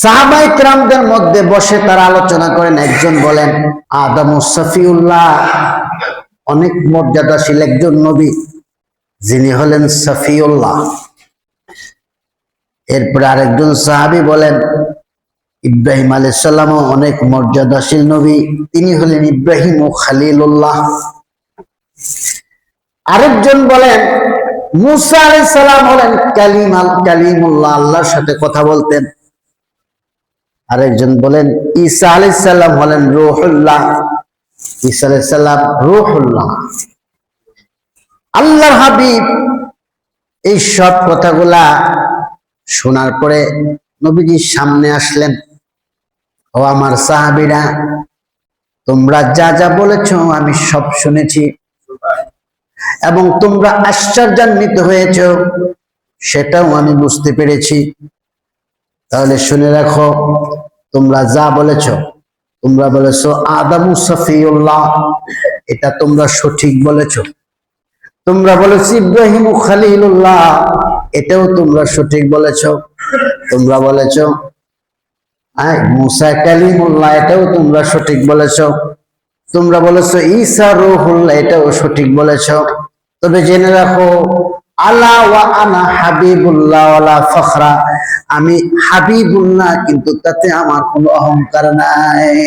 সাহাবায়ে কেরামদের মধ্যে বসে তারা আলোচনা করেন। একজন বলেন আদমুস সফিউল্লাহ, অনেক মর্যাদাশীল একজন নবী, যিনি হলেন সফিউল্লাহ। এরপরে আরেকজন সাহাবী বলেন ইব্রাহিম আলাইহিস সালামও অনেক মর্যাদাশীল নবী, তিনি হলেন ইব্রাহিম ও খলিলুল্লাহ। আরেকজন বলেন মুসা আলাইহিস সালাম হলেন কালিমুল্লাহ, আল্লাহর সাথে কথা বলতেন। আরেকজন বলেন ঈসা আলাইহিস সালাম হলেন রূহুল্লাহ, ঈসা আলাইহিস সালাম রূহুল্লাহ। আল্লাহর হাবিব এই সব কথাগুলা শোনার পরে নবীজির সামনে আসলেন। ও আমার সাহাবীরা, তোমরা যা যা বলেছো আমি সব শুনেছি এবং তোমরা আশ্চর্যান্বিত হয়েছ সেটাও আমি বুঝতে পেরেছি। তাহলে শুনে রাখো, তোমরা যা বলেছ, তোমরা বলেছো আদমু সফিউল্লাহ, এটা তোমরা সঠিক বলেছো। তোমরা বলেছো ইব্রাহিম খলিলুল্লাহ, এটাও তোমরা সঠিক বলেছো। তোমরা বলেছো মুসা কালিমুল্লাহ, এটাও তোমরা সঠিক বলেছো। তোমরা বলেছো ঈসা রূহুল্লাহ, এটাও সঠিক বলেছো। তবে জেনে রাখো আলা ওয়া আনা হাবিবুল্লাহ ওয়ালা ফখরা, আমি হাবিবুল্লাহ, কিন্তু তাতে আমার কোনো অহংকার নাই।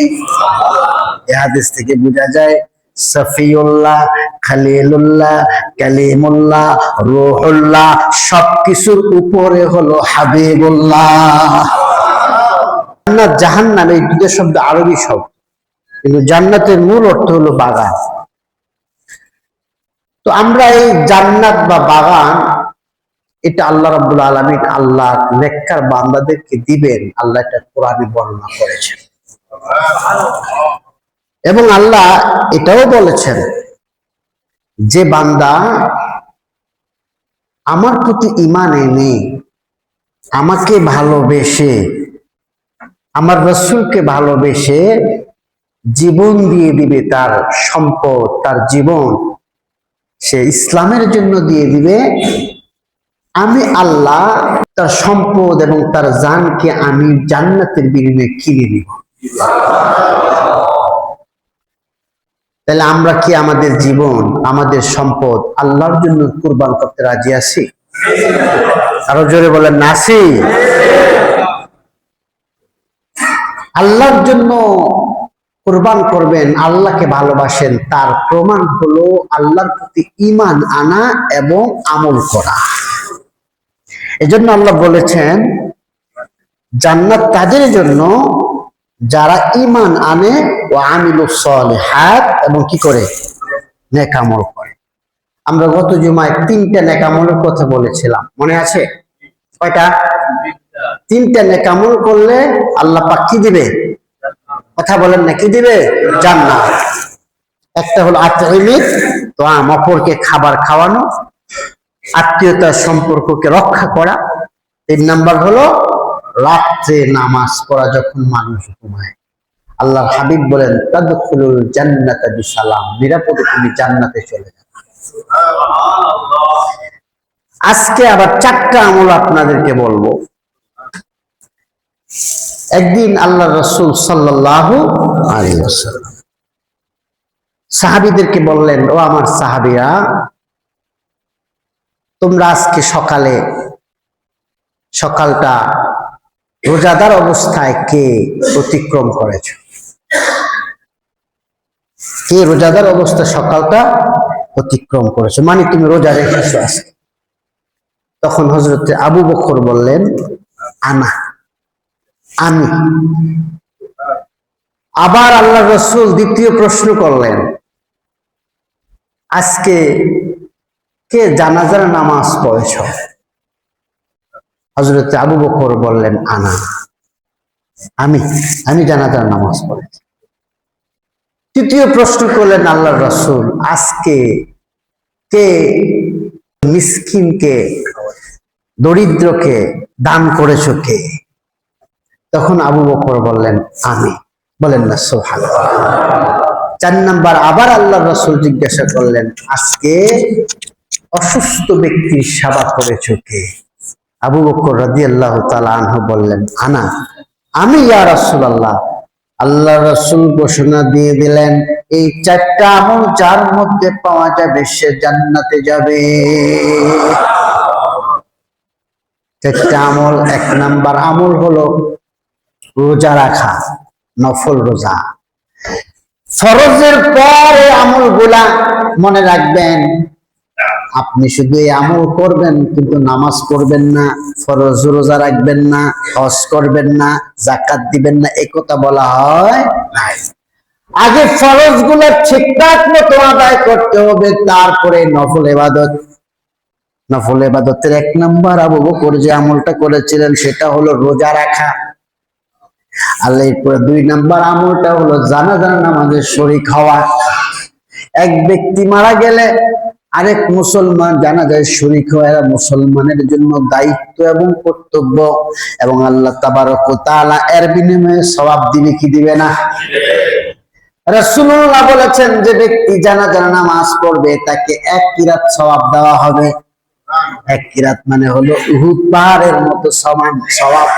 এই হাদিস থেকে বোঝা যায় সফিউল্লাহ, খলিলুল্লাহ, কালিমুল্লাহ, রূহুল্লাহ সবকিছুর উপরে হলো হাবিবুল্লাহ। জান্নাত জাহান্নাম এই দুটো শব্দ আরবি শব্দ, কিন্তু জান্নাতের মূল অর্থ হলো বাগান। তো আমরা এই জান্নাত বা বাগান, এটা আল্লাহ রাব্বুল আলামিন আল্লাহ নেককার বান্দাদেরকে দিবেন, আল্লাহ এটা কোরআনে বর্ণনা করেছেন। এবং আল্লাহ এটাও বলেছেন যে বান্দা আমার প্রতি ঈমান এনে আমাকে ভালোবেসে, আমার রাসূলকে ভালোবেসে জীবন দিয়ে দিবে, তার সম্পদ, তার জীবন সে ইসলামের জন্য দিয়ে দিবে, আমি আল্লাহ তার সম্পদ এবং তার জানকে আমি জান্নাতের বিনিময়ে কিনে নিব। তাহলে আমরা কি আমাদের জীবন, আমাদের সম্পদ আল্লাহর জন্য কুরবান করতে রাজি আছি? আরো জোরে বলেন নাসি। আল্লাহর জন্য কুরবান করবেন, আল্লাহকে ভালোবাসেন, তার প্রমাণ হলো আল্লাহর প্রতি ঈমান আনা এবং আমল করা। এজন্য আল্লাহ বলেছেন জান্নাত তাদের জন্য যারা ঈমান আনে ও আমিলুস সালিহাত, এবং কি করে নেক আমল করে। আমরা গত জুমায় 3টা নেক আমলের কথা বলেছিলাম, মনে আছে? কয়টা? 3টা নেক আমল করলে আল্লাহ পাক কি দিবে? কথা বলেন না, কি দিবে? জান্নাত। একটা হলো আতঈমিত, তো অপরকে খাবার খাওয়ানো, আত্মীয়তার সম্পর্ককে রক্ষা করা। 3 নাম্বার হলো রাত্রে নামাজ পড়া যখন মানুষ ঘুমায়। আল্লাহর হাবিব বলেন তাদখুলুল জান্নাতা বিসালাম, নিরাপদে তুমি জান্নাতে চলে যাবে। আজকে আবার 4টা আমল আপনাদেরকে বলবো। একদিন আল্লাহ রাসূল সাল্লাল্লাহু আলাইহি ওয়াসাল্লাম সাহাবীদেরকে বললেন, ও আমার সাহাবীরা, তোমরা আজকে সকালটা রোজাদার অবস্থায় কে অতিক্রম করেছো? কে রোজাদার অবস্থায় সকালটা অতিক্রম করেছো, মানে তুমি রোজা রেখেছো আজকে? তখন হযরতে আবু বকর বললেন আমি। আবার আল্লাহ রাসূল দ্বিতীয় প্রশ্ন করলেন, আজকে কে জানাজার নামাজ পড়েছো? হযরতে আবু বকর বললেন আমি জানাজার নামাজ পড়েছি। তৃতীয় প্রশ্ন করলেন আল্লাহর রাসূল, আজকে কে মিসকিনকে, দরিদ্রকে দান করেছো কে? তখন আবু বকর বললেন আমি। বলেন না সুবহানাল্লাহ। 4 নাম্বার আবার আল্লাহর রাসূল জিজ্ঞাসা করলেন, আজকে অসুস্থ ব্যক্তির সেবা করেছো কে? আবু বকর রাদিয়াল্লাহু তাআলা আনহু বললেন আমি ইয়া রাসূলুল্লাহ। আল্লাহ রাসূল ঘোষণা দিয়ে দিলেন, এই চারটা আমল যার মধ্যে পাওয়া যাবে সে জান্নাতে যাবে। চারটা আমল, এক নাম্বার আমল হলো রোজা রাখা, নফল রোজা। ফরজের পরে আমলগুলা মনে রাখবেন। আপনি শুধু এই আমল করবেন কিন্তু নামাজ পড়বেন না, ফরজ রোজা রাখবেন না, হজ করবেন না, যাকাত দিবেন না, এই কথা বলা হয় নাই। আগে ফরজ গুলো ঠিকঠাক মতো আদায় করতে হবে, তারপরে নফল ইবাদত। নফল ইবাদতের এক নাম্বার আবু বকর যে আমলটা করেছিলেন সেটা হলো রোজা রাখা। আর এরপরে দুই নাম্বার আমলটা হলো জানাজা নামাজের শরীক হওয়া। এক ব্যক্তি মারা গেলে আরেক মুসলমান জানাজায় শরীক হওয়া মুসলমানের জন্য দায়িত্ব এবং কর্তব্য, এবং আল্লাহ তাবারক ওয়া তাআলা এর বিনিময়ে সওয়াব দিবে কি দিবে না? রাসূলুল্লাহ বলেছেন, যে ব্যক্তি জানাজার নামাজ পড়বে তাকে 1 কিরাত সওয়াব দেওয়া হবে। 1 কিরাত মানে হলো উহুদ পাহাড়ের মতো সমান সওয়াব।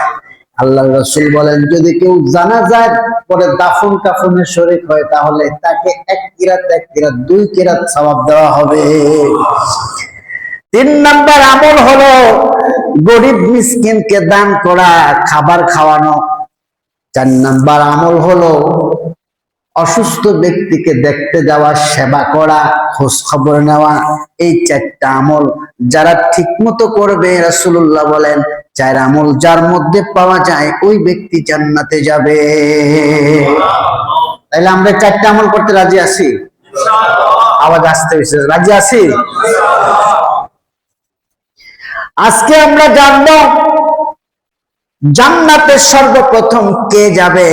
আল্লাহ রাসূল বলেন, যদি কেউ জানাজার পরে দাফন কাফনের শরীক হয় তাহলে তাকে 1 কিরাত 2 কিরাত সওয়াব দেওয়া হবে। 3 নাম্বার আমল হলো গরিব মিসকিনকে দান করা, খাবার খাওয়ানো। 4 নাম্বার আমল হলো অসুস্থ ব্যক্তিকে দেখতে যাওয়া, সেবা করা, খোঁজ খবর নেওয়া। এই 4টা আমল যারা ঠিক মতো করবে, রাসূলুল্লাহ বলেন 4 আমল যার মধ্যে পাওয়া যায় ওই ব্যক্তি জান্নাতে যাবে। তাহলে আমরা 4টা আমল করতে রাজি আছি? আওয়াজ আসতে হয়েছে, রাজি আছি? আজকে আমরা জানবো জান্নাতে সর্বপ্রথম কে যাবে।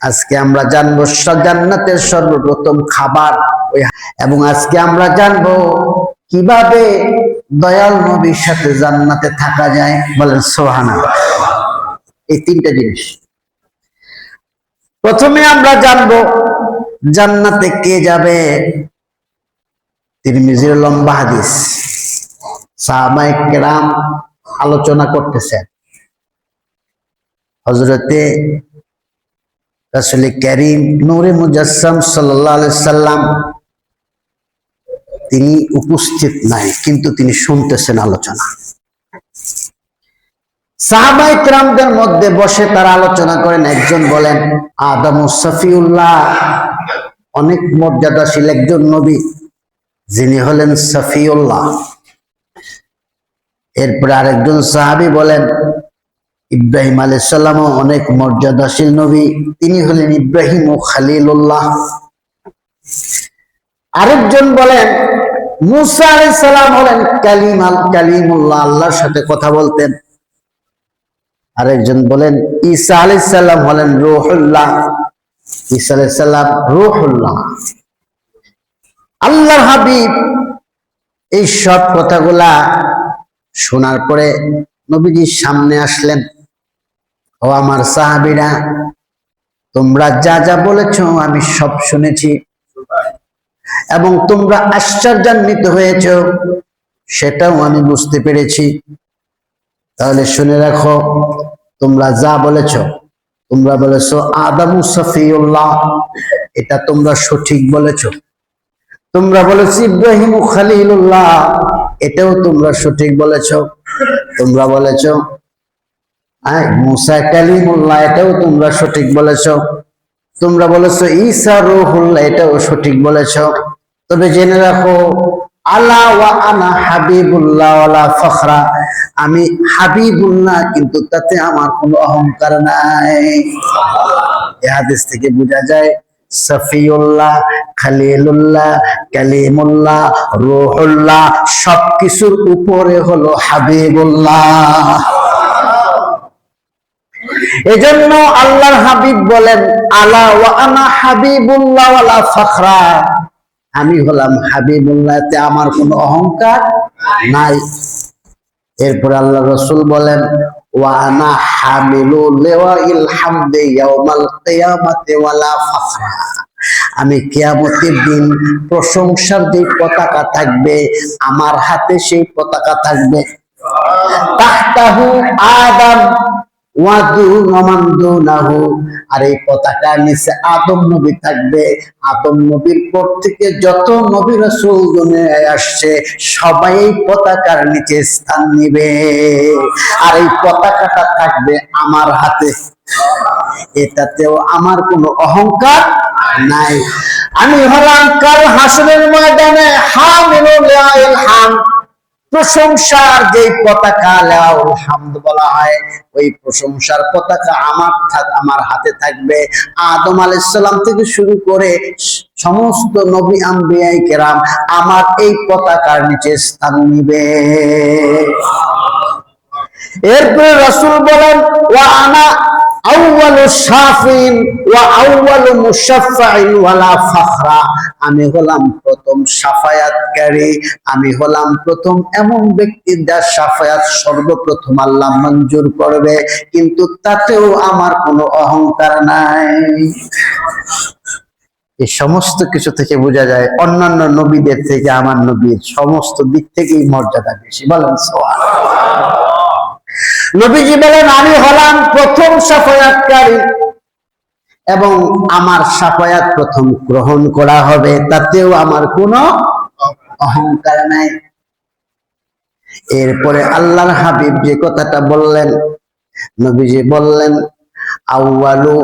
আজকে আমরা জানবো জান্নাতের সর্বপ্রথম খাবার, এবং আজকে আমরা জানবো কিভাবে দয়াল নবীর সাথে জান্নাতে থাকা যায়। বলেন সুবহানাল্লাহ। এই 3টা জিনিস প্রথমে আমরা জানবো জান্নাতে কে যাবে। তিরমিজির লম্বা হাদিস, সাহাবায়ে কেরাম আলোচনা করতেছেন। হযরতে রাসূল কারীম নূরে মুজাসসাম সাল্লাল্লাহু আলাইহি সাল্লাম তিনি উপস্থিত নাই, কিন্তু তিনি শুনতেছেন আলোচনা। সাহাবায়ে কেরামদের মধ্যে বসে তারা আলোচনা করেন। একজন বলেন, আদম সফিউল্লাহ, অনেক মর্যাদাশীল একজন নবী, যিনি হলেন সফিউল্লাহ। এরপর আরেকজন সাহাবী বলেন, ইব্রাহিম আলাইহিস সালাম অনেক মর্যাদাশীল নবী, তিনি হলেন ইব্রাহিম ও খলিলুল্লাহ। আরেকজন বলেন মুসা আলাইহিস সালাম হলেন কালিমুল্লাহ, আল্লাহর সাথে কথা বলতেন। আরেকজন বলেন ঈসা আলাইহিস সালাম হলেন রূহুল্লাহ, ঈসা আলাইহিস সালাম রূহুল্লাহ। আল্লাহর হাবিব এই সব কথাগুলা শোনার পরে নবীজির সামনে আসলেন। ও আমার সাহাবীরা, তোমরা যা যা বলেছ আমি সব শুনেছি, এবং তোমরা আশ্চর্যান্বিত হয়েছ সেটাও আমি বুঝতে পেরেছি। তাহলে শুনে রাখো, তোমরা যা বলেছ, তোমরা বলেছ আদমু সফিউল্লাহ, এটা তোমরা সঠিক বলেছ। তোমরা বলেছ ইব্রাহিম খলিলুল্লাহ, এটাও তোমরা সঠিক বলেছ। তোমরা বলেছ মুসা কালিমুল্লাহ, এটাও তোমরা সঠিক বলেছ। তোমরা বলেছ ঈসা রূহুল্লাহ, এটাও সঠিক বলেছ। তবে জেনে রাখো, আলা ওয়া আনা হাবিবুল্লাহ ওয়ালা ফখরা, আমি হাবিবুল্লাহ, কিন্তু তাতে আমার কোনো অহংকার নাই। এই হাদিস থেকে বোঝা যায় সফিউল্লাহ, খলিলুল্লাহ, কালিমুল্লাহ, রূহুল্লাহ সবকিছুর উপরে হলো হাবিবুল্লাহ। এজন্য আল্লাহর হাবিব বলেন, আলা ওয়া আনা হাবিবুল্লাহ ওয়ালা ফখরা, আমি হলাম হাবিবুল্লাহ, তে আমার কোনো অহংকার নাই। এরপর আল্লাহ রাসূল বলেন, ওয়া আনা হামিলু লিওয়াইল হামদি ইয়াউমাল কিয়ামাতি ওয়ালা ফখরা, আমি কিয়ামতের দিন প্রশংসার যে পতাকা থাকবে আমার হাতে সেই পতাকা থাকবে। তাহতাহু আদম, আর এই পতাকার নিচে আদম নবী থাকবে। আদম নবীর পর থেকে যত নবী রাসূল দুনিয়ায় আসছে সবাই এই পতাকার নিচে স্থান নিবে, আর এই পতাকাটা থাকবে আমার হাতে। এটাতেও আমার কোনো অহংকার নাই। আমি হলাম কাল হাসরের ময়দানে হামিলুল হামদ, প্রশংসার যে পতাকা লাউল হামদ বলা হয়, ওই প্রশংসার পতাকা আমার হাতে থাকবে। আদম আলাইহিস সালাম থেকে শুরু করে সমস্ত নবী আম্বিয়ায়ে কেরাম আমার এই পতাকার নিচে স্থান নিবে। এরপরে রাসূল বলেন ওয়া আনা আউয়ালু শাফিন ওয়া আউয়ালু মুশাফফাইন ওয়ালা ফাখরা, আমি হলাম প্রথম শাফায়াতকারী, আমি হলাম প্রথম এমন ব্যক্তি যার শাফায়াত সর্বপ্রথম আল্লাহ মঞ্জুর করবে, কিন্তু তাতেও আমার কোনো অহংকার নাই। এই সমস্ত কিছু থেকে বোঝা যায় অন্যান্য নবীদের থেকে আমার নবীর সমস্ত দিক থেকেই মর্যাদা বেশি। বলেন সুবহানাল্লাহ। নবীজি বলেন আমি হলাম প্রথম শাফায়াতকারী এবং আমার শাফায়াত প্রথম গ্রহণ করা হবে, তাতেও আমার কোনো অহংকার নাই। এরপরে আল্লাহর হাবিব যে কথাটা বললেন, নবীজি বললেন আউয়ালু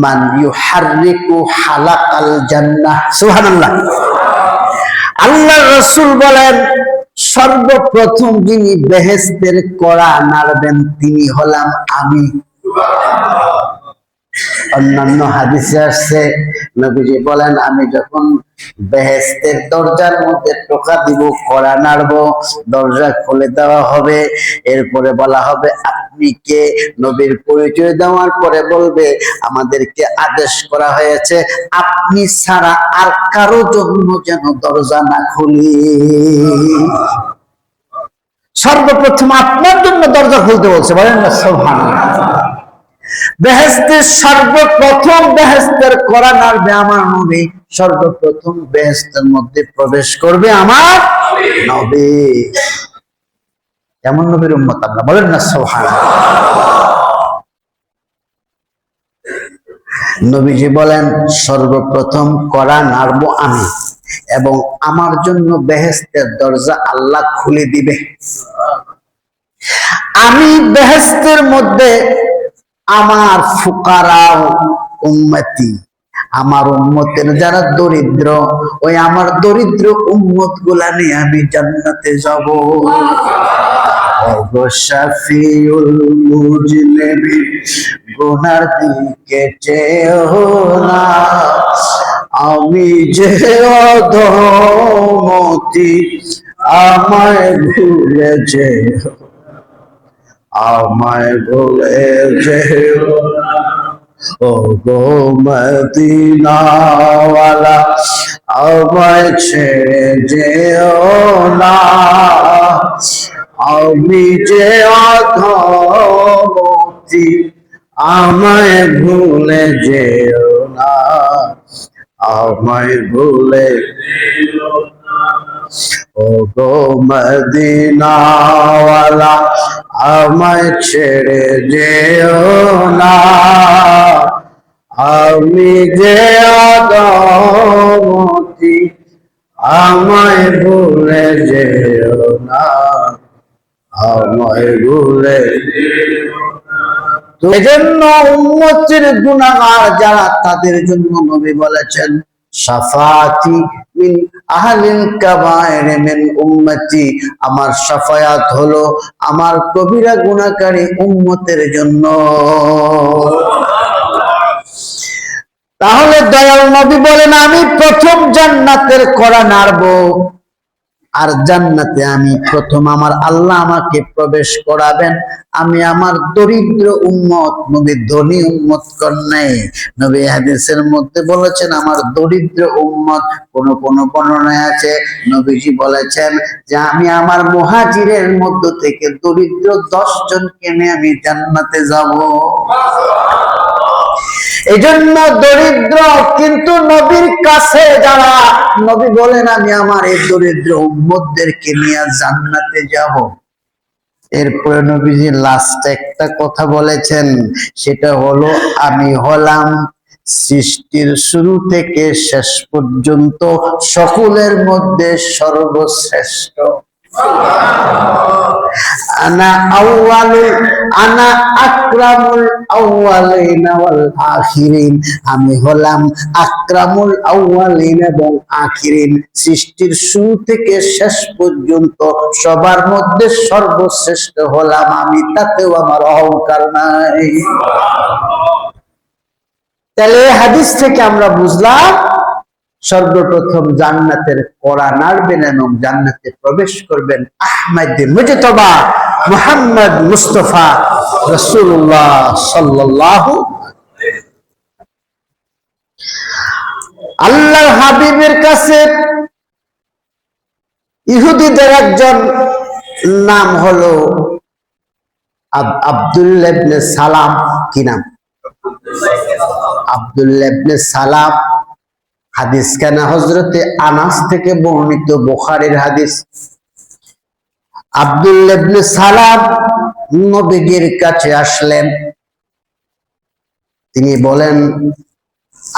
মান ইউহাররিকু হালাকাল জান্নাহ। সুবহানাল্লাহ। আল্লাহর রাসূল বলেন সর্বপ্রথম যিনি বেহেশতের কড়া নাড়বেন তিনি হলাম আমি। অন্যান্য হাদিসে আসছে নবীজি বলেন আমি যখন বেহেশতের দরজার মধ্যে টোকা দিব, কড়া নাড়বো, দরজা খুলে দেওয়া হবে, এরপরে বলা হবে আপনি কে? নবীর পরিচয় দেওয়ার পরে বলবে আমাদেরকে আদেশ করা হয়েছে আপনি ছাড়া আর কারো জন্য যেন দরজা না খুলি। সর্বপ্রথম আপনার জন্য দরজা খুলতে বলছে, বলেন না সুবহানাল্লাহ। বেহেশতের সর্বপ্রথম বেহেশতের কড়া নাড়বে আমার নবী, সর্বপ্রথম বেহেশতের মধ্যে প্রবেশ করবে আমার নবী। এমন নবীর উম্মত আমরা, বলেন না সুবহানাল্লাহ। নবীজি বলেন সর্বপ্রথম কড়া নাড়বো আমি এবং আমার জন্য বেহেশতের দরজা আল্লাহ খুলে দিবে। আমি বেহেশতের মধ্যে আমার ফুকারা উম্মতি, আমার উম্মতের যারা দরিদ্র, ওই আমার দরিদ্র উম্মত গুলা নিয়ে আমি জান্নাতে যাব। শাফিউল মুজনিবিন গুনার দিকে চেয়েও না, আমি যে অধমতি আমায় ভুলে যেও, আমায় ভুলে যেও ও গো মদিনাওয়ালা, আমায় ছেড়ে যেও না, আমি যে অধমতি আমায় ভুলে যেও না, আমায় ভুলে যেও না ও গো মদিনাওয়ালা, আমায় ছেড়ে যেও না, আমি যে অধমতি আমায় ভুলে যেও না, আমায় ভুলে যেও না। এজন্য উম্মতের গুনাহগার যারা তাদের জন্য নবী বলেছেন শাফাতি মিন আহলিল কাবায়ের মিন উম্মতি, আমার শাফায়াত হলো আমার কবিরা গুনাহকারী উম্মতের জন্য। তাহলে দয়াল নবী বলেন আমি প্রথম জান্নাতের কড়া নাড়বো, আর জান্নাতে আমি প্রথম আমার আল্লাহ আমাকে প্রবেশ করাবেন। আমি আমার দরিদ্র উম্মত, নবী ধনী উম্মত কন্যাই, নবী হাদিসের মধ্যে বলেছেন আমার দরিদ্র উম্মত। কোন কোন বর্ণনায় আছে নবীজি বলেছেন যে আমি আমার মুহাজিরের মধ্য থেকে দরিদ্র 10 জনকে নিয়ে আমি জান্নাতে যাব। এই জন্য দরিদ্র কিন্তু নবীর কাছে যারা, নবী বলেন আমি আমার এই দরিদ্র উম্মতদেরকে নিয়ে জান্নাতে যাব। এরপরে নবীজি লাস্ট একটা কথা বলেছেন, সেটা হলো আমি হলাম সৃষ্টির শুরু থেকে শেষ পর্যন্ত সকলের মধ্যে সর্বশ্রেষ্ঠ। আনা আউয়ালুল আনা আকরামুল আউয়ালিনা ওয়াল আখিরিন, আমি হলাম আকরামুল আউয়ালিন এবং আখিরিন, সৃষ্টির শুরু থেকে শেষ পর্যন্ত সবার মধ্যে সর্বশ্রেষ্ঠ হলাম আমি, তাতেও আমার অহংকার নাই। তাহলে হাদিস থেকে আমরা বুঝলাম সর্বপ্রথম জান্নাতের কড়া নাড়বেন এবং জান্নাতে প্রবেশ করবেন আহমদ মুজতবা মুহাম্মদ মুস্তাফা রাসূলুল্লাহ সাল্লাল্লাহু। আল্লাহর হাবিবের কাছে ইহুদিদের একজন নাম হলো আব্দুল্লাহ ইবনে সালাম। কি নাম? আব্দুল্লাহ ইবনে সালাম। হাদিস খানা হযরতে আনাস থেকে বর্ণিত, বুখারীর হাদিস। আব্দুল্লাহ ইবনে সালাম নবীজির কাছে আসলেন। তিনি বলেন,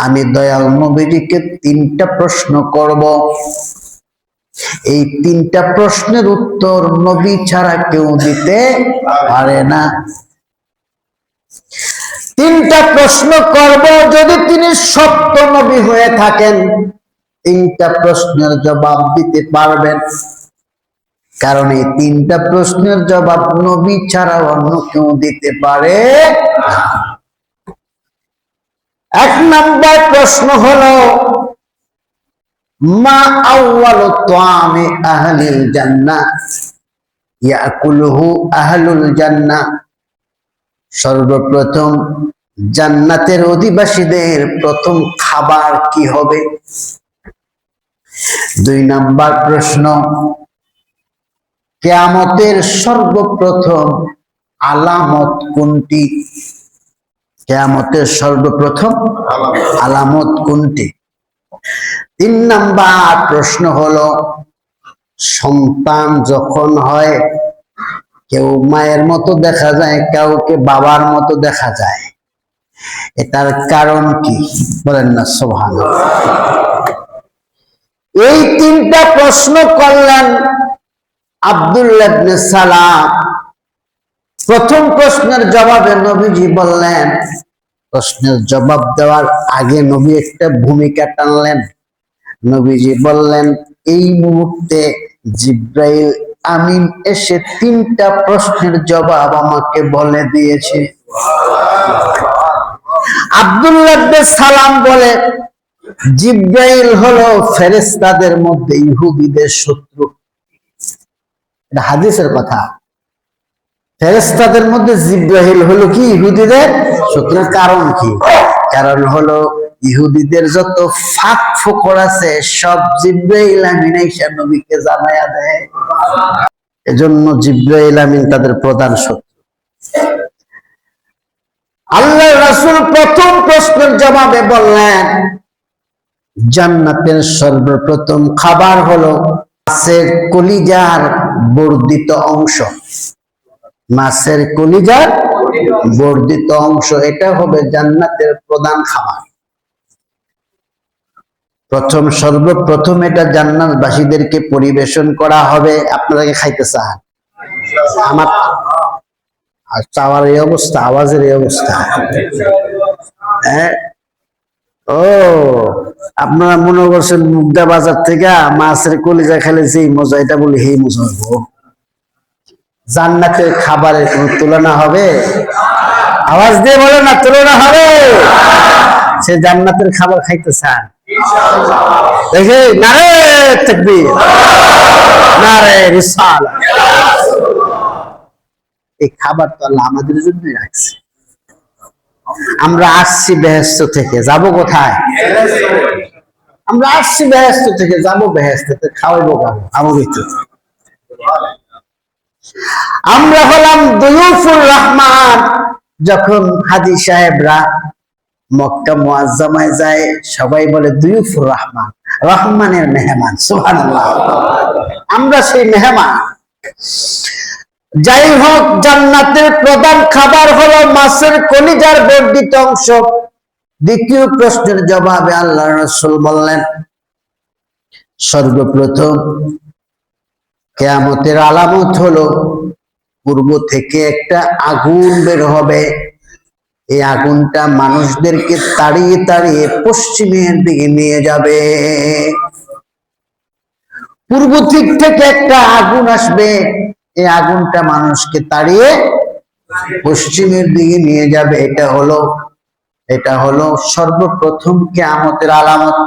আমি দয়াল নবীজিকে 3টা প্রশ্ন করব, এই 3টা প্রশ্নের উত্তর নবী ছাড়া কেউ দিতে পারে না। 3টা প্রশ্ন করব, যদি তিনি সত্য নবী হয়ে থাকেন 3টা প্রশ্নের জবাব দিতে পারবেন, কারণ এই 3টা প্রশ্নের জবাব নবী ছাড়া অন্য কেউ দিতে পারে না। 1 নম্বর প্রশ্ন হলো, মা আউয়ালু তাআমি আহলিল জান্নাহ ইয়াকুলুহু আহলুল জান্নাহ, সর্বপ্রথম জান্নাতের অধিবাসীদের প্রথম খাবার কি হবে? 2 নম্বর প্রশ্ন, কিয়ামতের সর্বপ্রথম আলামত কোনটি? কিয়ামতের সর্বপ্রথম আলামত কোনটি? 3 নম্বর প্রশ্ন হলো, সন্তান যখন হয় কেউ মায়ের মতো দেখা যায়, কাউকে বাবার মতো দেখা যায়, এটার কারণ কি? বলেন না সুবহানাল্লাহ। এই 3টা প্রশ্ন করলেন আব্দুল্লাহ ইবনে সালাম। প্রথম প্রশ্নের জবাবে নবীজি বললেন, প্রশ্নের জবাব দেওয়ার আগে নবী একটা ভূমিকা টানলেন। নবীজি বললেন, এই মুহূর্তে জিব্রাইল আমিন এসে 3টা প্রশ্নের জবাব আমাকে বলে দিয়েছে। আব্দুল্লাহ ইবনে সালাম বলে, জিব্রাইল হলো ফেরেশতাদের মধ্যে ইহুদিদের শত্রু। এটা হাদিসের কথা। ফেরেশতাদের মধ্যে জিব্রাইল হলো কি ইহুদিদের শত্রু। কারণ কি? কারণ হলো ইহুদিদের যত ফাঁক ফোকর আছে সব জিব্রাইল আমিন এসে নবীকে জানায়া দেয়। এজন্য জিব্রাইল আমিন তাদের প্রধান শত্রু। আল্লাহর রাসূল প্রথম প্রশ্নের জবাবে বললেন, জান্নাতের সর্বপ্রথম খাবার হলো মাছের কলিজার বর্ধিত অংশ। মাছের কলিজার বর্ধিত অংশ, এটা হবে জান্নাতের প্রধান খাবার। সর্বপ্রথম এটা জান্নাতবাসীদেরকে পরিবেশন করা হবে। আপনারা কি খাইতে চান? আমার চাওয়ার এই অবস্থা, আওয়াজের এই অবস্থা। ও আপনারা মনে করছেন মুগদা বাজার থেকে মাছের কলিজা খেলে যেই মজা, এটা বলি সেই মজা হইব। জান্নাতের খাবারের কোন তুলনা হবে? আওয়াজ দিয়ে বলে না, তুলনা হবে? সে জান্নাতের খাবার খাইতে চান? দেখে নারে তাকবীর, নারে রিসালাত। এই খাবার তো আল্লাহ আমাদের জন্যই রাখছে। আমরা আসছি বেহেশত থেকে, যাব কোথায়? আমরা আসছি বেহেশত থেকে, যাব বেহেশতে। খাওয়াবো কাবো আমাদের। আমরা হলাম দুয়ুফুর রহমান। যখন হাজী সাহেবরা মক্কা মুআজ্জামায় যায়, সবাই বলে দুয়ুফুর রহমান, রহমানের মেহমান। সুবহানাল্লাহ। আমরা সেই মেহমান। যাই হোক, জান্নাতের প্রধান খাবার হলো মাছের কলিজার বর্ধিত অংশ। দ্বিতীয় প্রশ্নের জবাবে আল্লাহ রাসূল বললেন, সর্বপ্রথম কিয়ামতের আলামত হলো পূর্ব থেকে একটা আগুন বের হবে। এই আগুনটা মানুষদেরকে তাড়িয়ে তাড়িয়ে পশ্চিমের দিকে নিয়ে যাবে। পূর্ব দিক থেকে একটা আগুন আসবে, এই আগুনটা মানুষকে তাড়িয়ে পশ্চিমের দিকে নিয়ে যাবে। এটা হলো সর্বপ্রথম কিয়ামতের আলামত।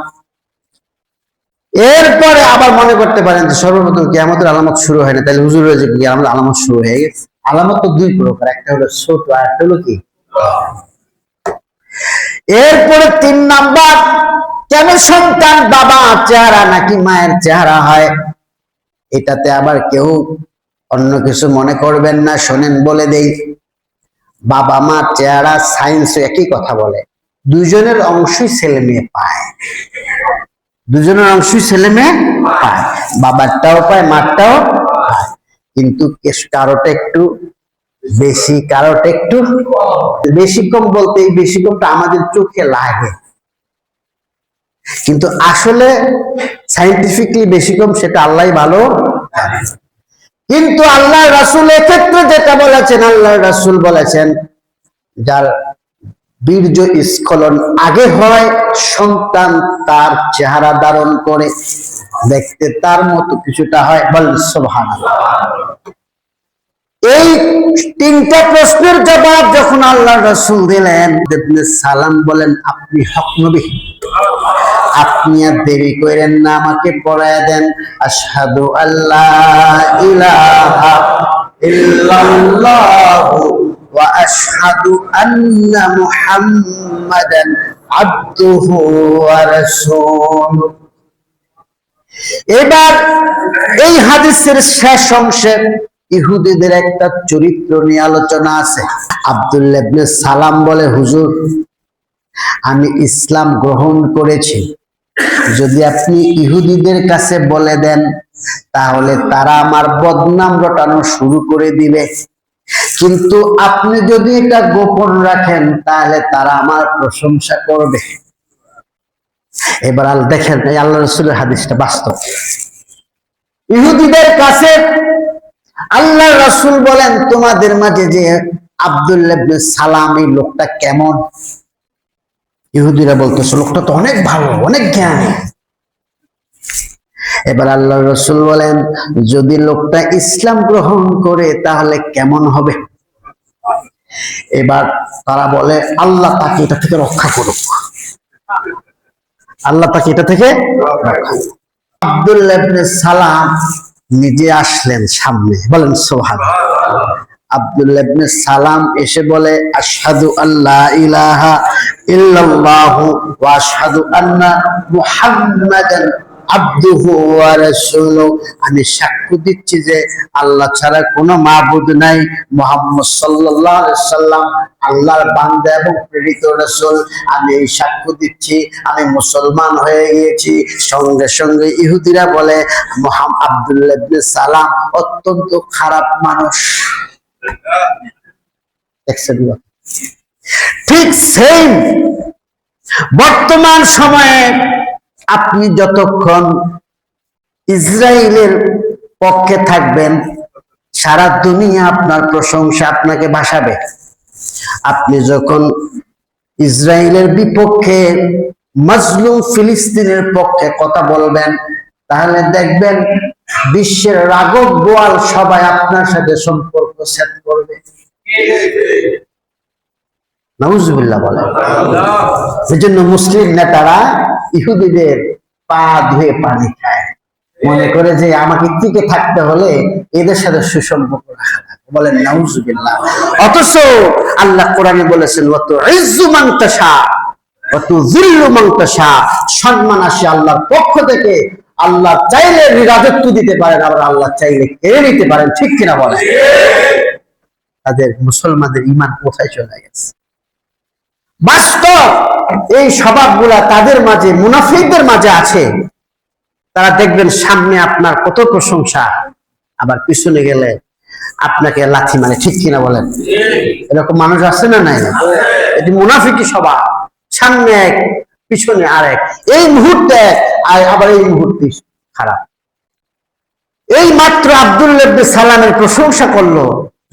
এরপরে আবার মনে করতে পারেন যে সর্বপ্রথম কিয়ামতের আলামত শুরু হয় না, তাহলে হুজুর যে কিয়ামতের আলামত শুরু হয়ে গেছে। আলামত তো দুই প্রকার, একটা হলো ছোট আর একটা হলো কি। এরপরে 3 নাম্বার, কেন সন্তান বাবা চেহারা নাকি মায়ের চেহারা হয়? এটাতে আবার কেউ অন্য কিছু মনে করবেন না, শোনেন বলে দেই। বাবা মা চেহারা সায়েন্স একই কথা বলে, দুজনের অংশই ছেলে মেয়ে পায়, দুজনের অংশই ছেলে মেয়ে পায়, বাবারটাও পায় মারটাও পায়। কিন্তু কারোটা একটু বেশি, কারোটা একটু বেশি কম। বলতে এই বেশি কমটা আমাদের চোখে লাগে, কিন্তু আসলে সায়েন্টিফিকলি বেশি কম সেটা আল্লাহ ভালো। কিন্তু আল্লাহ রাসূল এক্ষেত্রে যেটা বলেছেন, আল্লাহ রাসূল বলেছেন যার বীর্য স্খলন আগে হয়, সন্তান তার চেহারা ধারণ করে দেখতে তার মতো কিছুটা হয়। বলেন সুবহানাল্লাহ। এই 3টা প্রশ্নের জবাব যখন আল্লাহ রাসূল দিলেন, ইবনে সালাম বলেন, আপনি হক নবী, আপনি আর দেরি করেন না, আমাকে পড়ায় দেন আশহাদু আল্লা ইলাহা ইল্লাল্লাহু ওয়া আশহাদু আন্না মুহাম্মাদান আবদুহু ওয়া রাসূলুহু। এবার এই হাদিসের শেষ অংশে ইহুদিদের একটা চরিত্র নিয়ে আলোচনা আছে। আব্দুল্লাহ ইবনে সালাম বলে, হুজুর আমি ইসলাম গ্রহণ করেছি, যদি আপনি ইহুদিদের কাছে বলে দেন তাহলে তারা আমার বদনাম রটানো শুরু করে দিবে, কিন্তু আপনি যদি এটা গোপন রাখেন তাহলে তারা আমার প্রশংসা করবে। এবার দেখেন এই আল্লাহ রাসূলের হাদিসটা বাস্তব। ইহুদিদের কাছে আল্লাহ রাসূল বলেন, তোমাদের মাঝে যে আব্দুল্লাহ ইবনে সালাম, এই লোকটা কেমন? ইহুদিরা বলতেছে লোকটা তো অনেক ভালো, অনেক জ্ঞানী। এবার আল্লাহ রাসূল বলেন, যদি লোকটা ইসলাম গ্রহণ করে তাহলে কেমন হবে? এবার তারা বলে, আল্লাহ তাকে এটা থেকে রক্ষা করুক, আল্লাহ তাকে এটা থেকে রক্ষা করুক। আব্দুল্লাহ ইবনে সালাম নিজে আসলেন সামনে, বলেন সুবহানাল্লাহ। আব্দুল্লাহ ইবনে সালাম এসে বলে, আশহাদু আল্লা ইলাহা ইল্লাল্লাহু ওয়া আশহাদু আন্না মুহাম্মাদান আবদুহু ওয়া রাসূলুহু। আমি সাক্ষ্য দিচ্ছি যে আল্লাহ ছাড়া কোনো মাবুদ নাই, মুহাম্মদ সাল্লাল্লাহু আলাইহি সাল্লাম আল্লাহর বান্দা এবং প্রেরিত রাসূল। আমি এই সাক্ষ্য দিচ্ছি, আমি মুসলমান হয়ে গিয়েছি। সঙ্গে সঙ্গে ইহুদিরা বলে, আব্দুল্লাহ ইবনে সালাম অত্যন্ত খারাপ মানুষ। ঠিক সেম বর্তমান সময়ে আপনি যতক্ষণ ইসরায়েলের পক্ষে থাকবেন, সারা দুনিয়া আপনার প্রশংসা আপনাকে ভাসাবে। আপনি যখন ইসরায়েলের বিপক্ষে, মাজলুম ফিলিস্তিনের পক্ষে কথা বলবেন, তাহলে দেখবেন বিশ্বের রাগব গোয়াল সবাই আপনার সাথে সম্পর্ক সেট করবে। নাউজুবিল্লাহ বলেন। এজন্য মুসলিম নেতারা ইহুদিদের পা ধুয়ে পানি খায়, মনে করে যে আমাকে টিকে থাকতে হলে এদের সাথে সুসম্পর্ক রাখা লাগবে। বলেন নাউজুবিল্লাহ। অথচ আল্লাহ কোরআনে বলেছেন, ওয়া তুইজ্জু মান তাশা ওয়া তুযিল্লু মান তাশা। সম্মান আসে আল্লাহর পক্ষ থেকে। আল্লাহ চাইলে রাজত্ব দিতে পারেন, আবার আল্লাহ চাইলে কেড়ে নিতে পারেন। ঠিক কিনা বলেন? তাদের মুসলমানদের ঈমান কোথায় চলে গেছে? বাস্তব এই স্বভাবগুলা তাদের মাঝে, মুনাফিকদের মাঝে আছে। তারা দেখবেন সামনে আপনার কত প্রশংসা, আবার পিছনে গেলে আপনাকে লাথি মানে, ঠিক কিনা বলেন? এরকম মানুষ আছে না নাই? এটি মুনাফিকি স্বভাব, সামনে এক পিছনে আরেক, এই মুহূর্তে আর আবার এই মুহূর্তে খারাপ। এই মাত্র আব্দুল্লাহ ইবনে সালামের প্রশংসা করলো,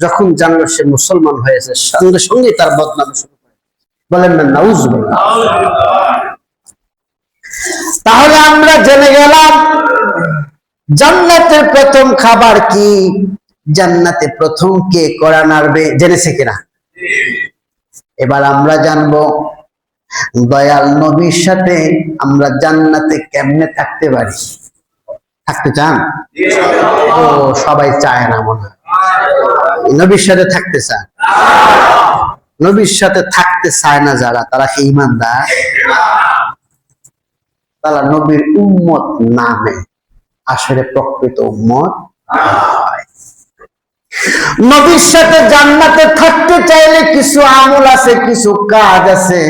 যখন জানলো সে মুসলমান হয়েছে সঙ্গে সঙ্গে তার বদনাম শুরু করে। বলেন না নাউজুবিল্লাহ। তাহলে আমরা জেনে গেলাম জান্নাতের প্রথম খাবার কি, জান্নাতে প্রথম কে কড়া নাড়বে, জেনেছে কিনা? এবার আমরা জানবো দয়াল নবীর সাথে আমরা জান্নাতে কেমনে থাকতে পারি। থাকতে চান? ও সবাই চায় না মনে হয়। নবীর সাথে থাকতে চান? নবীর সাথে থাকতে চায় না যারা, তারা কি ঈমানদার? তারা নবীর উম্মত নামে, আসলে প্রকৃত উম্মত নয়। নবীর সাথে জান্নাতে থাকতে চাইলে কিছু আমল আছে, কিছু কাজ আছে।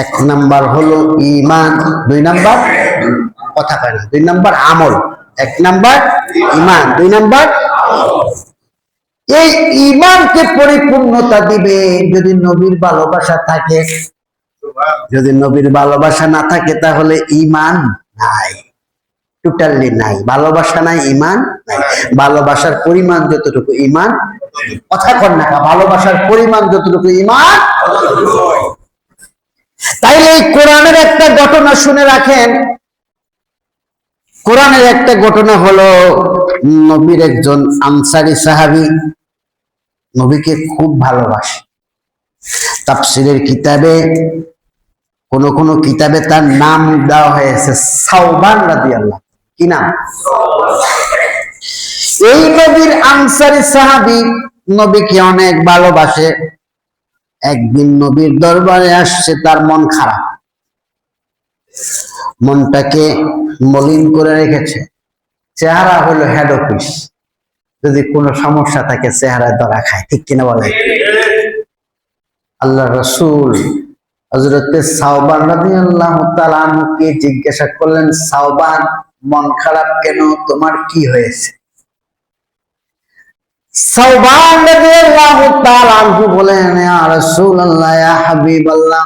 1 নাম্বার হলো ঈমান, 2 নাম্বার কথা কয় না, 2 নাম্বার আমল। 1 নাম্বার ঈমান, 2 নাম্বার। এই ঈমানকে পরিপূর্ণতা দিবে যদি নবীর ভালোবাসা থাকে। যদি নবীর ভালোবাসা না থাকে তাহলে ঈমান নাই, টোটালি নাই। ভালোবাসা নাই, ঈমান নাই। ভালোবাসার পরিমাণ যতটুকু ঈমান, কথা কর না, ভালোবাসার পরিমাণ যতটুকু ঈমান। তাইলে এই কোরআনের একটা ঘটনা শুনে রাখেন। কোরআনের একটা ঘটনা হলো, নবীর একজন আনসারী সাহাবী নবীকে খুব ভালোবাসে। তাফসীরের কিতাবে কোন কিতাবে তার নাম দেওয়া হয়েছে সাওবান রাদিয়াল্লাহু। কি নাম? এই নবীর আনসারী সাহাবী নবীকে অনেক ভালোবাসে। একদিন নবীর দরবারে আসছে, তার মন খারাপ, মনটাকে মলিন করে রেখেছে। চেহারা হলো হেড অফিস, যদি কোনো সমস্যা থাকে চেহারায় ধরা খায়, ঠিক কিনা বলে? আল্লাহ রাসূল হযরতে সাওবান রাদিয়াল্লাহু তাআলা আনহুকে জিজ্ঞাসা করলেন, সাওবান মন খারাপ কেন, তোমার কি হয়েছে? সাওবান রাদিয়াল্লাহু তাআলা আনহু বলেন, ইয়া রাসূলুল্লাহ, ইয়া হাবিবাল্লাহ,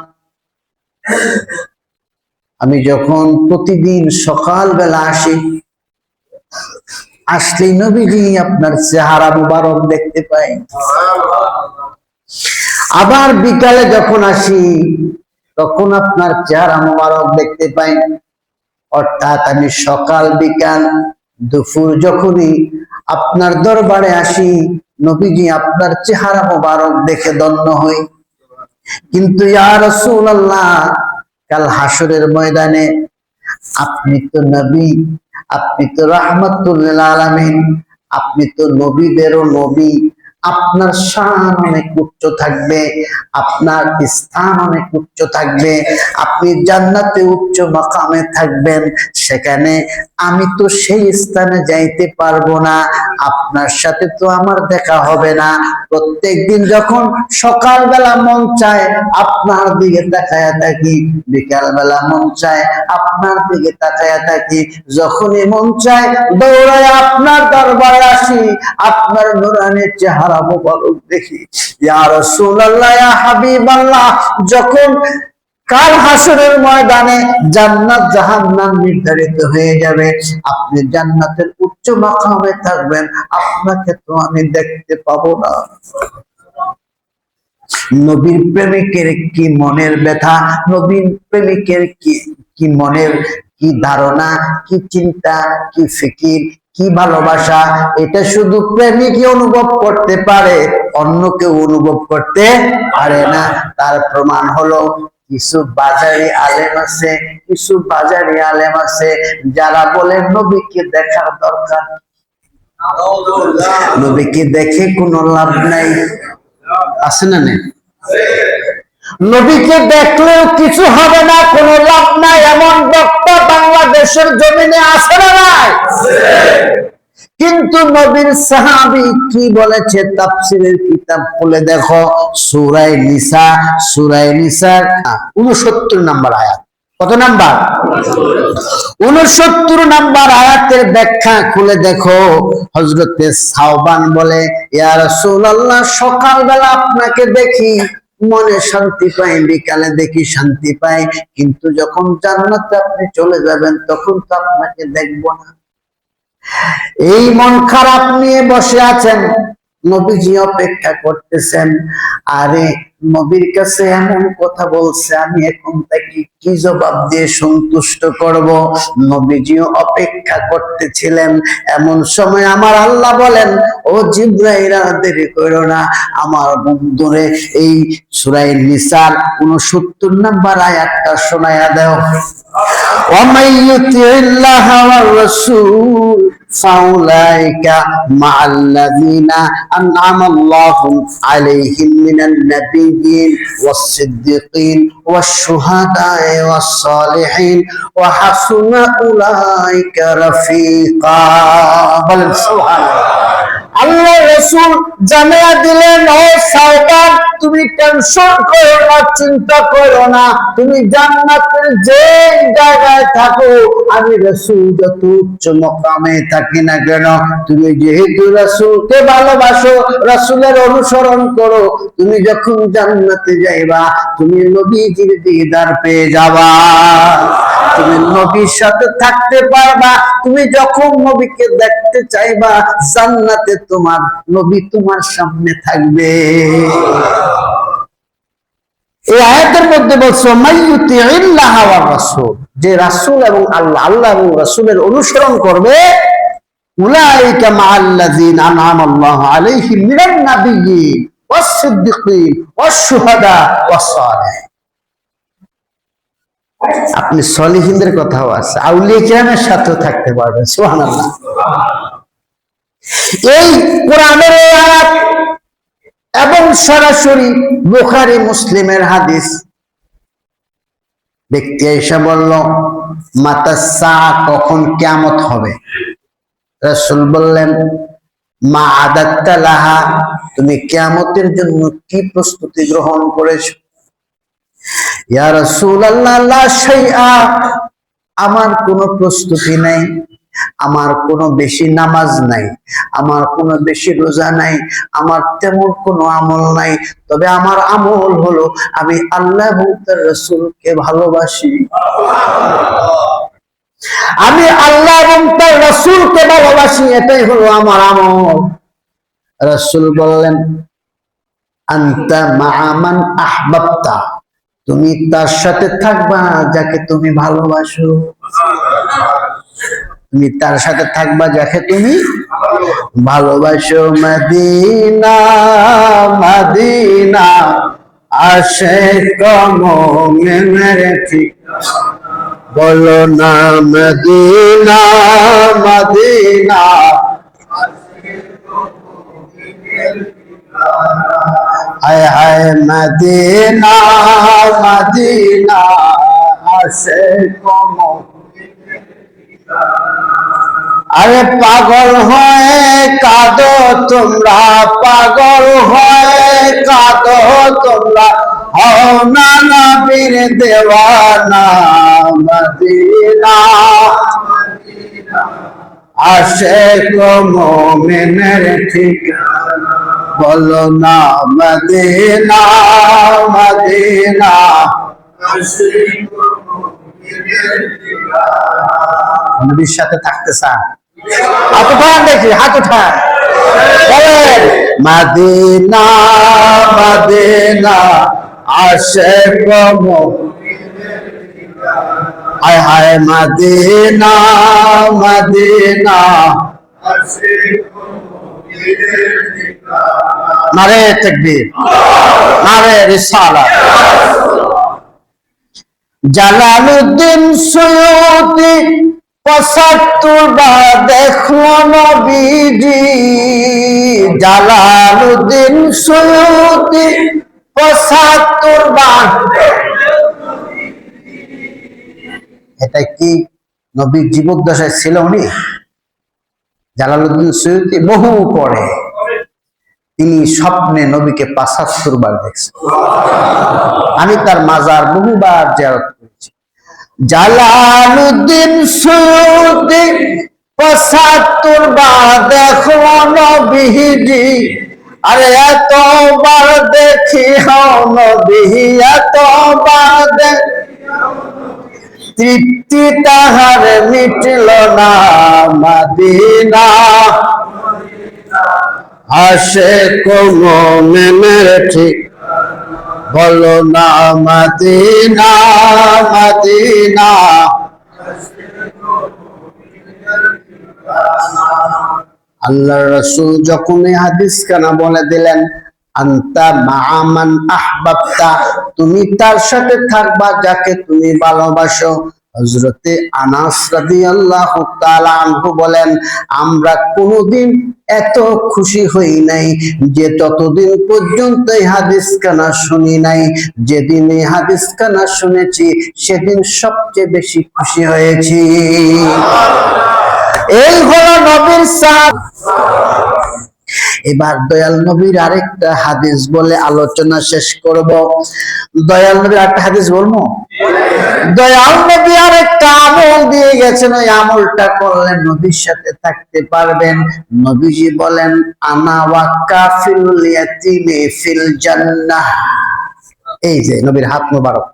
আমি যখন প্রতিদিন সকালবেলা আসলেই নবীজি আপনার চেহারা মুবারক দেখতে পাই, আবার বিকালে যখন আসি তখন আপনার চেহারা মুবারক দেখতে পাই। অর্থাৎ আমি সকাল বিকাল দুপুর যখনই আপনার দরবারে আসি নবীজি আপনার চেহারা মুবারক দেখে ধন্য হই। কিন্তু ইয়া রাসূলুল্লাহ, কাল হাসরের ময়দানে আপনি তো নবী, আপনি তো রাহমাতুল লিল আলামিন, আপনি তো নবীদেরও নবী, আপনার শান অনেক উচ্চ থাকবে, আপনার স্থান অনেক উচ্চ থাকবে, আপনি জান্নাতে উচ্চ মাকামে থাকবেন। সেখানে আমি তো সেই স্থানে যাইতে পারবো না, আপনার সাথে তো আমার দেখা হবে না। প্রত্যেকদিন যখন সকালবেলা মন চায় আপনার দিকে তাকায়া থাকি, বিকালবেলা মন চায় আপনার দিকে তাকায়া থাকি, যখনই মন চায় দৌড়ায় আপনার দরবারে আসি, আপনার নূরানি চেহারা মুবারক দেখি। ইয়া রাসূলুল্লাহ, ইয়া হাবিবাল্লাহ, যখন কাল হাসরের ময়দানে জান্নাত জাহান্নাম নির্ধারিত হয়ে যাবে, আপনি জান্নাতের উচ্চ মাকামে থাকবেন, আপনাকে তো আমি দেখতে পাবো না। নবীর প্রেমিকের কি মনের ব্যথা, নবীর প্রেমিকের কি মনের কি ধারণা, কি চিন্তা, কি ফিকির, কি ভালোবাসা, এটা শুধু প্রেমিকই অনুভব করতে পারে, অন্য কেউ অনুভব করতে পারে না। তার প্রমাণ হলো কিছু বাজারি আলেম আছে, কিছু বাজারি আলেম আছে যারা বলে নবীকে দেখার দরকার, নবীকে দেখে কোনো লাভ নাই। আছে না নেই? নবীকে দেখলেও কিছু হবে না, কোনো লাভ নাই, এমন বক্তা বাংলাদেশের জমিনে আছে না নাই? কিন্তু নবীর সাহাবী কি বলেছে, তাফসীরের কিতাব খুলে দেখো, সূরা নিসার 69 নম্বর আয়াত। কত নাম্বার? 69 নাম্বার আয়াতের ব্যাখ্যা খুলে দেখো। হযরতে সাওবান বলে, ইয়া রাসূলুল্লাহ, সকালবেলা আপনাকে দেখি মনে শান্তি পাই, বিকালে দেখি শান্তি পাই, কিন্তু যখন জান্নাতে আপনি চলে যাবেন তখন তো আপনাকে দেখবো না। এই মন খারাপ নিয়ে বসে আছেন, নবীজি অপেক্ষা করতেছেন। আরে নবীর কাছে এমন কথা বলছে, আমি এখন তাকে কি জবাব দিয়ে সন্তুষ্ট করব? নবীজিও অপেক্ষা করতেছিলেন। এমন সময় আমার আল্লাহ বলেন, ও জিবরাইল, দেরি করো না, আমার বন্ধুরে এই সূরা নিসার 69 নাম্বার আয়াতটা শোনায়া দাও। ومن يطع الله والرسول فأولئك مع الذين أنعم الله عليهم من النبيين والصديقين والشهداء والصالحين وحسن أولئك رفيقا بل سبحان الله আল্লাহ রাসূল জানিয়ে দিলেন, ও সাওবান, তুমি টেনশন করো না, চিন্তা করো না, তুমি জান্নাতের যে জায়গায় থাকো, আমি রাসূল যত উচ্চ মাকামে থাকি না কেন, তুমি যেহেতু রাসূলকে ভালোবাসো, রাসূলের অনুসরণ করো, তুমি যখন জান্নাতে যাইবা তুমি নবীজির দিদার পেয়ে যাবা, তুমি নবীর সাথে থাকতে পারবা, তুমি যখন নবীকে দেখতে চাইবা জান্নাতে তোমার নবী তোমার সামনে থাকবে। এই আয়াতের মধ্যে বলছো মাইয়ুতিইল্লাহ ওয়া রাসূল, যে রাসূল এবং আল্লাহ, আল্লাহ এবং রাসূলের অনুসরণ করবে, উলাইকা মাআল্লাযিনা আনআমাল্লাহু আলাইহিম মিনান নাবিয়্যিন ওয়াস সিদ্দিকিন ওয়াস শুহাদা ওয়াস সালিহিন। আপনি সলিহিনদের কথাও আছে, আউলিয়া কিরামের সাথেও থাকতে পারবেন। সুবহানাল্লাহ। এই কোরআনের আয়াত এবং সরাসরি বুখারী মুসলিমের হাদিস। ব্যক্তি এসে বলল, মাতাসা, কখন কিয়ামত হবে? রাসূল বললেন, মা আদাত্তা লাহা, তুমি কিয়ামতের জন্য কি প্রস্তুতি গ্রহণ করেছো? ইয়া রাসূলুল্লাহ, লা শাইআ, আমার কোনো প্রস্তুতি নাই, আমার কোনো বেশি নামাজ নাই, আমার কোনো বেশি রোজা নাই, আমার তেমন কোনো আমল নাই, তবে আমার আমল হলো আমি আল্লাহ এবং তার রাসূলকে ভালোবাসি। আমি আল্লাহ এবং তার রাসূলকে ভালোবাসি, এটাই হলো আমার আমল। রাসূল বললেন, আনতা মা'a মান আহবাবতা, তুমি তার সাথে থাকবা যাকে তুমি ভালোবাসো। তুমি তার সাথে থাকবা যাকে তুমি ভালোবাসো। মদিনা মদিনা আশিক মুমিনের ঠিকানা, বলো না মদিনা মদিনা। হায় হায় মদিনা মদিনা আশিক মুমিনের ঠিকানা। আরে পাগল হয়ে কাঁদো তোমরা, পাগল হয়ে কাঁদো তোমরা, হও না নবীর দেওয়ানা। মদিনা আশিক মুমিনের ঠিকানা, বলো না মদিনা মদিনা আশিক মুমিনের ঠিকানা। নবীর সাথে থাকতে চান? হাত উঠান দেখি, হাত উঠান, বলেন মদিনা মদিনা আশিক মুমিনের ঠিকানা। হায় হায় মদিনা মদিনা আশিক মুমিনের ঠিকানা। নারে তাকবীর, নারে রিসালাত। জালালউদ্দিন সুয়ুতী ৭৫ বার দেখলো নবীজি। জালালউদ্দিন সুয়ুতী ৭৫ বার। এটা কি নবীর জীবদ্দশায় ছিল উনি? জালালউদ্দিন সুয়ুতী বহু পরে তিনি স্বপ্নে নবীকে ৭৫ বার দেখছেন। আমি তার মাজার বহুবার জিয়ারত করেছি। জালালউদ্দিন সুয়ুতি ৭৫ বার দেখো নবীজি, আরে এতবার দেখি নবী, এতবার তৃপ্তি তাহার মিটল না মদিনা, আসে মুমিনের ঠিক বলো না মদিনা মদিনা। আল্লাহ রাসূল যখন এই হাদিস খানা বলে দিলেন, আনতা মা'a মান আহবাবতা, তুমি তার সাথে থাকবা যাকে তুমি ভালোবাসো। হযরতে আনাস রাদিয়াল্লাহু তাআলা আনহু বলেন, আমরা কোনোদিন এত খুশি হই নাই যে ততদিন পর্যন্ত এই হাদিস খানা শুনি নাই। যেদিন এই হাদিস খানা শুনেছি সেদিন সবচেয়ে বেশি খুশি হয়েছি। এই হলো নবীর সাহাব। এবার দয়াল নবীর আরেকটা হাদিস বলে আলোচনা শেষ করব। দয়াল নবীর আরেকটা হাদিস বলবো। দয়াল নবী আরেকটা আমল দিয়ে গেছেন, ওই আমলটা করলে নবীর সাথে থাকতে পারবেন। নবীজি বলেন, আনা ওয়া কাফিলুল ইয়াতীমি ফিল জান্নাহ। এই যে নবীর হাত মোবারক,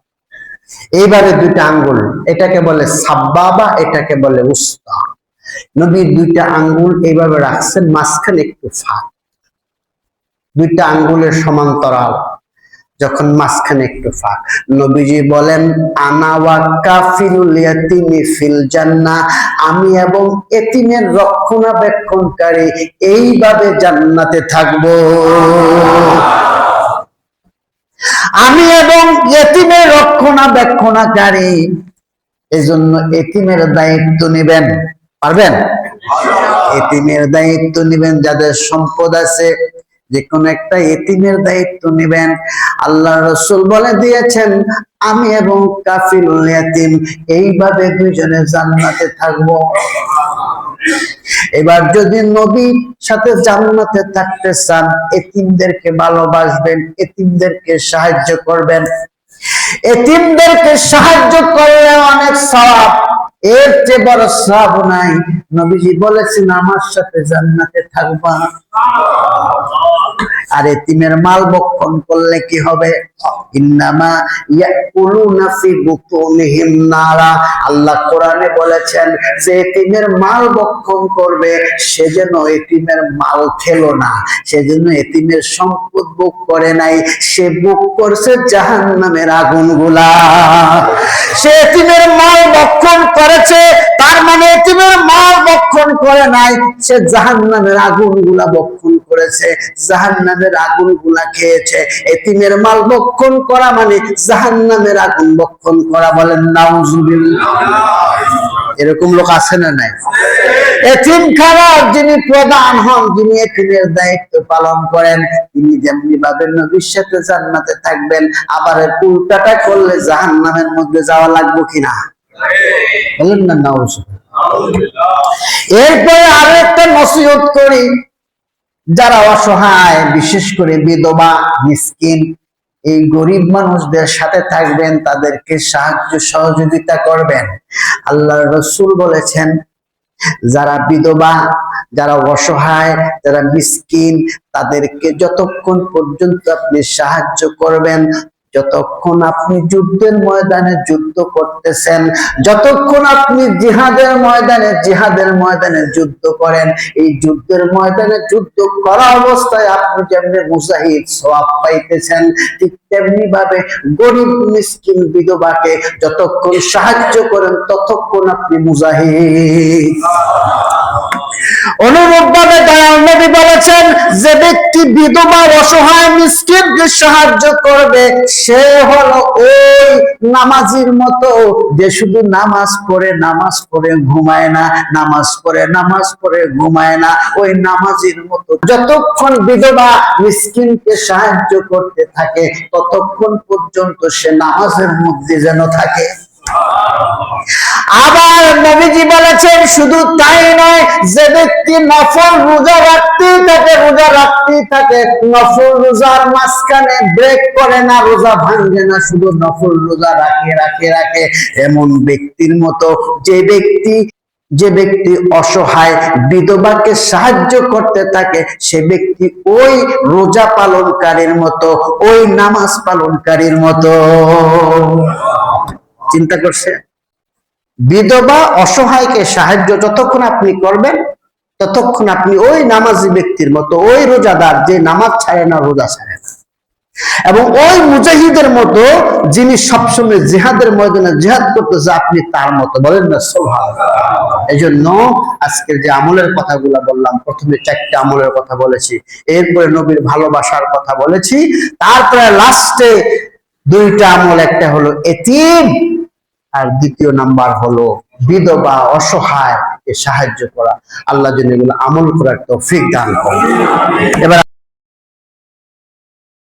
এইবারে দুইটা আঙ্গুল, এটাকে বলে সাব্বাবা, এটাকে বলে উস্তা। নবী দুইটা আঙ্গুল এইভাবে রাখছেন, মাঝখানে একটু ফাঁক, দুইটা আঙ্গুলের সমান্তরাল, যখন মাঝখানে একটু ফাঁক। নবীজি বলেন, আনা ওয়া কাফিলুল ইয়াতীমি ফিল জান্নাহ, আমি এবং এতিমের রক্ষণাবেক্ষণকারী এইভাবে জান্নাতে থাকবো। আমি এবং এতিমের রক্ষণাবেক্ষণকারী, এজন্য এতিমের দায়িত্ব নেবেন, পারবেন? এতিমের দায়িত্ব নেবেন, যাদের সম্পদ আছে যে কোন একটা এতিমের দায়িত্ব নেবেন। আল্লাহ রাসূল বলে দিয়েছেন, আমি এবং কাফিলুল ইয়াতীম এইভাবে দুইজনে জান্নাতে থাকবো। এবার যদি নবীর সাথে জান্নাতে থাকতে চান, এতিমদেরকে ভালোবাসবেন, এতিমদেরকে সাহায্য করবেন। এতিমদেরকে সাহায্য করলে অনেক সওয়াব, এর চেয়ে বড় সওয়াব নাই। নবীজি বলেছেন, আমার সাথে জান্নাতে থাকবা। আর এতিমের মাল ভক্ষণ করলে কি হবে? ইন্নামা ইয়াকুলুনা ফি বুতুনিহিম নারা। আল্লাহ কোরআনে বলেছেন যে এতিমের মাল ভক্ষণ করবে সে যেন এতিমের মাল খেলো না, সেজন্য এতিমের সম্পদ ভোগ করে নাই, সে ভোগ করছে জাহান্নামের আগুনগুলা। সে এতিমের মাল ভক্ষণ করেছে, তার মানে এতিমের মাল ভক্ষণ করে নাই, সে জাহান্নামের আগুনগুলা ভক্ষণ করেছে, জাহান্নামের আগুনগুলা খেয়েছে। এতিমের মাল ভক্ষণ করা মানে জাহান্নামের আগুন ভক্ষণ করা। বলেন নাউজুবিল্লাহ। এরকম লোক আছে না নাই? এতিমখানার যিনি প্রধান হন, যিনি এতিমের দায়িত্ব পালন করেন, তিনি যেমনি ভাবে নবীর সাথে জান্নাতে থাকবেন, আবার উল্টাটা করলে জাহান্নামের মধ্যে যাওয়া লাগবে কিনা? বলেন না নাউজুবিল্লাহ। এরপরে আরো একটা নসিহত করি, যারা অসহায়, বিশেষ করে বিধবা, মিসকিন, এই গরিব মানুষদের সাথে থাকবেন, তাদেরকে সাহায্য সহযোগিতা করবেন। আল্লাহর রাসূল বলেছেন, যারা বিধবা, যারা অসহায়, যারা মিসকিন, তাদেরকে যতক্ষণ পর্যন্ত আপনি সাহায্য করবেন, যতক্ষণ আপনি যুদ্ধের ময়দানে যুদ্ধ করতেছেন, যতক্ষণ আপনি জিহাদের ময়দানে যুদ্ধ করেন, এই যুদ্ধের ময়দানে যুদ্ধ করা অবস্থায় আপনি যেমনি মুজাহিদ সওয়াব পাইতেছেন, ঠিক তেমনি ভাবে গরিব মিসকিন বিধবাকে যতক্ষণ সাহায্য করেন ততক্ষণ আপনি মুজাহিদ। অনুরূপভাবে দয়াল নবী বলেছেন, যে ব্যক্তি বিধবা, অসহায়, মিসকিনকে সাহায্য করবে, সে হলো ওই নামাজির মতো যে শুধু নামাজ পড়ে ঘুমায় না, নামাজ পড়ে ঘুমায় না, ওই নামাজির মতো যতক্ষণ বিধবা মিসকিনকে সাহায্য করতে থাকে ততক্ষণ পর্যন্ত সে নামাজের মধ্যে যেন থাকে। আবার নবীজি বলেছেন শুধু তাই নয়, যে ব্যক্তি নফল রোজা রাখতেই থাকে, নফল রোজার মাঝখানে ব্রেক করে না, রোজা ভাঙে না, শুধু নফল রোজা রাখে, এমন ব্যক্তির মতো যে ব্যক্তি অসহায় বিধবাকে সাহায্য করতে থাকে, সে ব্যক্তি ওই রোজা পালনকারীর মতো, ওই নামাজ পালনকারীর মতো। চিন্তা করছে? বিধবা অসহায়কে সাহায্য যতক্ষণ আপনি করবেন, ততক্ষণ আপনি ওই নামাজি ব্যক্তির মতো, ওই রোজাদার যে নামাজ ছাড়ে না, রোজা ছাড়ে না, এবং ওই মুজাহিদের মতো যিনি সবসময় জিহাদের ময়দানে জিহাদ করতেছে, আপনি তার মতো। বলেন না সুবহানাল্লাহ। এজন্য আজকের যে আমলের কথাগুলো বললাম, প্রথমে 4টা আমলের কথা বলেছি, এরপরে নবীর ভালোবাসার কথা বলেছি, তারপরে লাস্টে 2টা আমল, একটা হলো এতিম, আর 2য় নাম্বার হলো বিধবা অসহায় কে সাহায্য করা। আল্লাহ যেন এগুলো আমল করার তৌফিক দান করেন। এবার